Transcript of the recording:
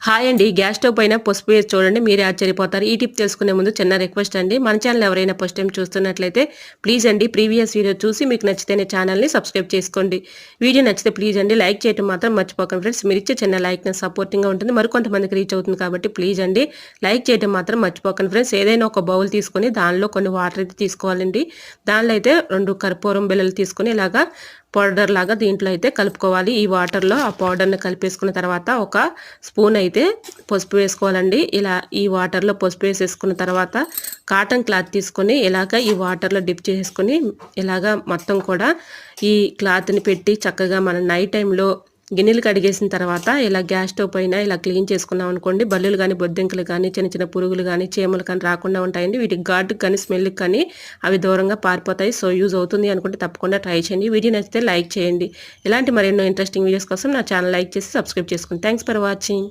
Hi అండి. Gas stove పైన పసుపు వేసి చూడండి. మీరే ఆశ్చర్యపోతారు. ఈ టిప్ తెలుసుకునే ముందు చిన్న రిక్వెస్ట్ అండి. మన ఛానల్ ఎవరైనా ఫస్ట్ టైం చూస్తున్నట్లయితే ప్లీజ్ అండి ప్రీవియస్ వీడియో చూసి మీకు నచ్చితేనే ఛానల్‌ని సబ్స్క్రైబ్ చేసుకోండి. వీడియో నచ్చితే ప్లీజ్ అండి లైక్ చేయడం మాత్రం మర్చిపోకండి ఫ్రెండ్స్. మీరిచ్చే చిన్న లైక్ నాకు సపోర్టింగ్‌గా ఉంటుంది. మరికొంతమందికి రీచ్ అవుతుంది కాబట్టి ప్లీజ్ అండి లైక్ చేయడం మాత్రం మర్చిపోకండి ఫ్రెండ్స్. ఏదైనా ఒక బౌల్ తీసుకొని దానిలో కొన్ని వాటర్ అయితే తీసుకోవాలండి. దానిలో అయితే 2 కర్పూరం బిళ్ళలు తీసుకొని ఇలాగా పౌడర్ లాగా దీంట్లో అయితే కలుపుకోవాలి. ఈ వాటర్‌లో ఆ పౌడర్‌ని కలిపేసుకున్న తర్వాత ఒక స్పూన్ అయితే పసుపు వేసుకోవాలండి. ఇలా ఈ వాటర్‌లో పసుపు వేసేసుకున్న తర్వాత కాటన్ క్లాత్ తీసుకొని ఇలాగ ఈ వాటర్‌లో డిప్ చేసుకొని ఇలాగ మొత్తం కూడా ఈ క్లాత్‌ని పెట్టి చక్కగా మనం నైట్ టైంలో గిన్నెలు కడిగేసిన తర్వాత ఇలా గ్యాస్ స్టవ్ పైన ఇలా క్లీన్ చేసుకున్నాం అనుకోండి, బల్లులు కానీ బొద్దింకలు కానీ చిన్న చిన్న పురుగులు కానీ చీమలు కానీ రాకుండా ఉంటాయండి. వీటికి ఘాటుకి కానీ స్మెల్కి కానీ అవి దూరంగా పారిపోతాయి. సో యూజ్ అవుతుంది అనుకుంటే తప్పకుండా ట్రై చేయండి. వీడియో నచ్చితే లైక్ చేయండి. ఇలాంటి మరెన్నో ఇంట్రెస్టింగ్ వీడియోస్ కోసం నా ఛానల్ లైక్ చేసి సబ్స్క్రైబ్ చేసుకోండి. Thanks for watching.